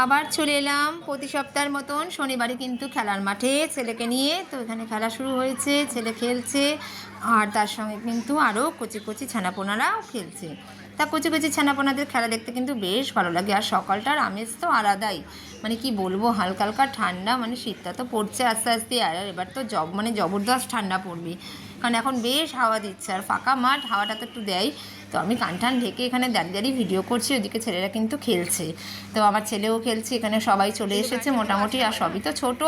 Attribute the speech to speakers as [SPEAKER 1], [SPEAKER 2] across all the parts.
[SPEAKER 1] আবার চলে এলাম প্রতি সপ্তাহের মতন শনিবারে কিন্তু খেলার মাঠে ছেলেকে নিয়ে। তো এখানে খেলা শুরু হয়েছে, ছেলে খেলছে আর তার সঙ্গে কিন্তু আরও কচি কচি ছানাপোনারাও খেলছে। তা কচি কচি ছানাপোনাদের খেলা দেখতে কিন্তু বেশ ভালো লাগে। আর সকালটার আমেজ তো আলাদাই, মানে কি বলবো, হালকা হালকা ঠান্ডা, মানে শীতটা তো পড়ছে আস্তে আস্তে, আর এবার তো জবরদস্ত ঠান্ডা পড়বে, কারণ এখন বেশ হাওয়া দিচ্ছে আর ফাঁকা মাঠ, হাওয়াটা তো একটু দেয়। তো আমি কান ঢেকে এখানে দাঁড়িয়ে ভিডিও করছি, ওদিকে ছেলেরা কিন্তু খেলছে। তো আমার ছেলেও খেলছে, এখানে সবাই চলে এসেছে মোটামুটি। আর সবই তো ছোটো,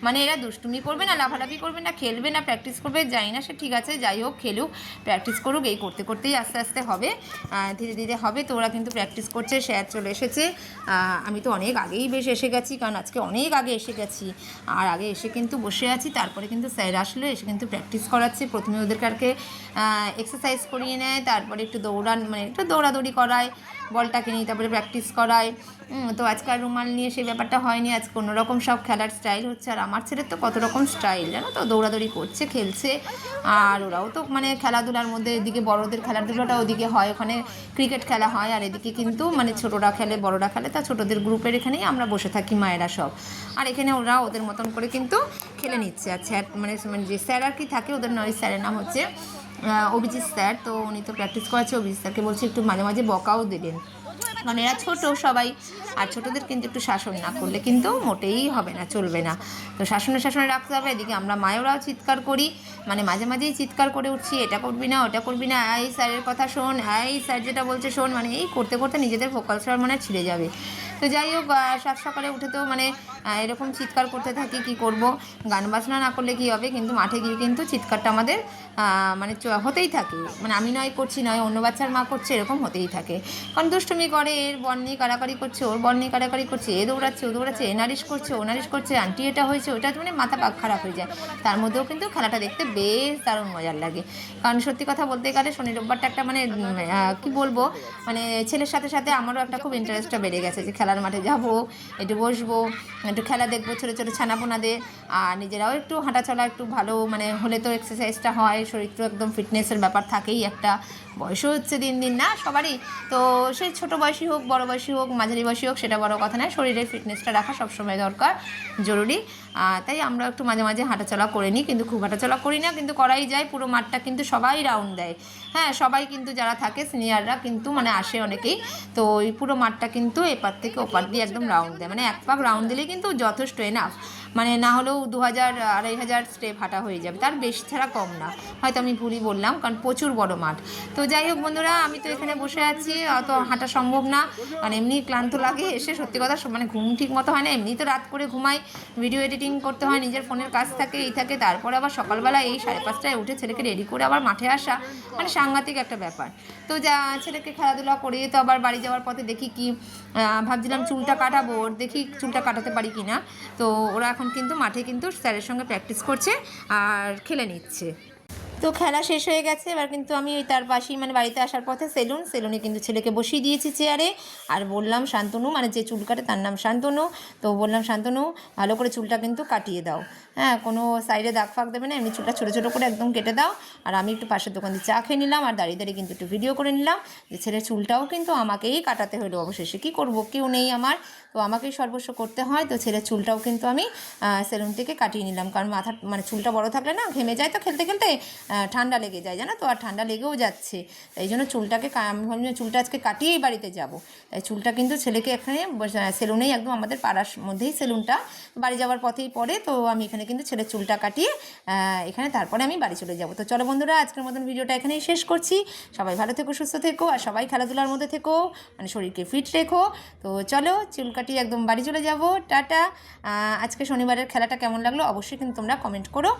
[SPEAKER 1] মানে এরা দুষ্টুমি করবে না, লাফালাফি করবে না, খেলবে না, প্র্যাকটিস করবে, যাই না সে ঠিক আছে, যাই হোক খেলুক, প্র্যাকটিস করুক, এই করতে করতেই আস্তে আস্তে হবে, ধীরে ধীরে হবে। তো ওরা কিন্তু প্র্যাকটিস করছে, স্যার চলে এসেছে। আমি তো অনেক আগেই বেশ এসে গেছি, কারণ আজকে অনেক আগে এসে গেছি, আর আগে এসে কিন্তু বসে আছি। তারপরে কিন্তু স্যার আসলে এসে কিন্তু প্র্যাকটিস করাচ্ছে। প্রথমে ওদেরকে এক্সারসাইজ করিয়ে নেয়, তারপরে একটু একটু দৌড়াদৌড়ি করায়, বলটাকে নিয়ে তারপরে প্র্যাকটিস করায়। তো আজকাল রুমাল নিয়ে সেই ব্যাপারটা হয়নি, আজকে অন্যরকম সব খেলার স্টাইল হচ্ছে। আর আমার ছেলের তো কত রকম স্টাইল জানো তো, দৌড়াদৌড়ি করছে, খেলছে। আর ওরাও তো মানে খেলাধুলার মধ্যে, এদিকে বড়োদের খেলাধুলাটা ওদিকে হয়, ওখানে ক্রিকেট খেলা হয়, আর এদিকে কিন্তু মানে ছোটোরা খেলে, বড়োরা খেলে। তা ছোটোদের গ্রুপের এখানেই আমরা বসে থাকি মায়েরা সব, আর এখানে ওরা ওদের মতন করে কিন্তু খেলে নিচ্ছে। আর স্যার মানে যে স্যার আর কি থাকে ওদের নয়, স্যারের নাম হচ্ছে অভিজিৎ স্যার। তো উনি তো প্র্যাকটিস করাচ্ছে, অভিজিৎ স্যারকে বলছে একটু মাঝে মাঝে বকাও দেবেন, কারণ এরা ছোটো সবাই, আর ছোটোদের কিন্তু একটু শাসন না করলে কিন্তু মোটেই হবে না, চলবে না। তো শাসনে রাখতে হবে। এদিকে আমরা মায়েরাও চিৎকার করি, মানে মাঝে মাঝেই চিৎকার করে উঠছি, এটা করবি না, ওটা করবি না, এই স্যারের কথা শোন, এই স্যার যেটা বলছে শোন, মানে এই করতে করতে নিজেদের ফোকাসটা মানে ছিঁড়ে যাবে। তো যাই হোক, সাত সকালে উঠে তো মানে এরকম চিৎকার করতে থাকি, কি করব, গান বাজনা না করলে কী হবে, কিন্তু মাঠে গিয়ে কিন্তু চিৎকারটা আমাদের মানে হতেই থাকে, মানে আমি নয় করছি, নয় অন্য বাচ্চার মা করছে, এরকম হতেই থাকে। কারণ দুষ্টুমি করে, এর বল নিয়ে কাড়াকাড়ি করছে, ওর বল নিয়ে কাড়াকাড়ি করছে, এ দৌড়াচ্ছে, ও দৌড়াচ্ছে, এ নালিশ করছে, ও নালিশ করছে, আন্টি এটা হয়েছে ওটা, মানে মাথা পাক খারাপ হয়ে যায়। তার মধ্যেও কিন্তু খেলাটা দেখতে বেশ দারুণ মজার লাগে। কারণ সত্যি কথা বলতে গেলে শনি রোববারটা একটা মানে কি বলবো, মানে ছেলের সাথে সাথে আমারও একটা খুব ইন্টারেস্টটা বেড়ে গেছে, যে খেলার মাঠে যাবো, একটু বসবো, একটু খেলা দেখবো ছোটো ছোটো ছানাপোনাদের, আর নিজেরাও একটু হাঁটাচলা একটু ভালো মানে হলে তো এক্সারসাইজটা হয়, শরীর তো একদম ফিটনেসের ব্যাপার থাকেই একটা, বয়সও হচ্ছে দিন দিন না সবারই। তো সেই ছোটো বয়সী হোক, বড় বয়সী হোক, মাঝারি বয়সী হোক, সেটা বড় কথা নয়, শরীরের ফিটনেসটা রাখা সবসময় দরকার, জরুরি। তাই আমরা একটু মাঝে মাঝে হাঁটাচলা করে নিই, কিন্তু খুব হাঁটাচলা করি না, কিন্তু করাই যায়। পুরো মাঠটা কিন্তু সবাই রাউন্ড দেয়, হ্যাঁ সবাই কিন্তু যারা থাকে সিনিয়ররা কিন্তু মানে আসে অনেকেই। তো ওই পুরো মাঠটা কিন্তু এপার থেকে ওপার দিয়ে একদম রাউন্ড দেয়, মানে এক পাক রাউন্ড দিলেই কিন্তু যথেষ্ট এনাফ, মানে না হলেও 2000-2500 স্টেপ হাঁটা হয়ে যাবে, তার বেশি ছাড়া কম না। হয়তো আমি ভুলই বললাম, কারণ প্রচুর বড় মাঠ। তো যাই হোক বন্ধুরা, আমি তো এখানে বসে আছি, অত হাঁটা সম্ভব না, কারণ এমনি ক্লান্ত লাগে এসে, সত্যি কথা মানে ঘুম ঠিক মতো হয় না, এমনি তো রাত করে ঘুমাই, ভিডিও এডিটিং করতে হয়, নিজের ফোনের কাজ থাকে, এই থাকে, তারপরে আবার সকালবেলা এই 5:30টায় উঠে ছেলেকে রেডি করে আবার মাঠে আসা, মানে সাংঘাতিক একটা ব্যাপার। তো যা ছেলেকে খেলাধুলা করিয়ে তো আবার বাড়ি যাওয়ার পথে দেখি কি ভাবছিলাম চুলটা কাটাবো, দেখি চুলটা কাটাতে পারি কি না। তো ওরা এখন কিন্তু মাঠে কিন্তু স্যারের সঙ্গে প্র্যাকটিস করছে আর খেলে নিচ্ছে। তো খেলা শেষ হয়ে গেছে, এবার কিন্তু আমি ওই তার পাশেই মানে বাড়িতে আসার পথে সেলুনে কিন্তু ছেলেকে বসিয়ে দিয়েছি চেয়ারে, আর বললাম শান্তনু, মানে যে চুল কাটে তার নাম শান্তনু, তো বললাম শান্তনু ভালো করে চুলটা কিন্তু কাটিয়ে দাও, হ্যাঁ কোনো সাইডে দাগ ফাগ দেবে না, এমনি চুলটা ছোটো ছোটো করে একদম কেটে দাও। আর আমি একটু পাশের দোকান দিয়ে চা খেয়ে নিলাম, আর দাঁড়িয়ে দাঁড়িয়ে কিন্তু একটু ভিডিও করে নিলাম, যে ছেলের চুলটাও কিন্তু আমাকেই কাটাতে হলো অবশেষে, কী করবো, কেউ নেই আমার, তো আমাকেই সর্বস্ব করতে হয়। তো ছেলের চুলটাও কিন্তু আমি সেলুন থেকে কাটিয়ে নিলাম, কারণ মাথা মানে চুলটা বড় থাকলে না ঘেমে যায়, তো খেলতে খেলতে ঠান্ডা লেগে যায় জানো তো, আর ঠান্ডা লেগেও যাচ্ছে, তাই জন্য চুলটাকে আমি ভাবলাম চুলটা আজকে কাটিয়েই বাড়িতে যাব। তাই চুলটা কিন্তু ছেলেকে এখানে সেলুনেই, একদম আমাদের পাড়ার মধ্যেই সেলুনটা, বাড়ি যাওয়ার পথেই পড়ে। তো আমি এখানে কিন্তু ছেলের চুলটা কাটিয়ে এখানে তারপরে আমি বাড়ি চলে যাব। তো চলো বন্ধুরা, আজকের মতন ভিডিওটা এখানেই শেষ করছি। সবাই ভালো থেকো, সুস্থ থেকো, আর সবাই খেলাধুলার মধ্যে থেকো, মানে শরীরকে ফিট রেখো। তো চলো চুল কাটিয়ে একদম বাড়ি চলে যাব, টাটা। আজকে শনিবারের খেলাটা কেমন লাগলো অবশ্যই কিন্তু তোমরা কমেন্ট করো।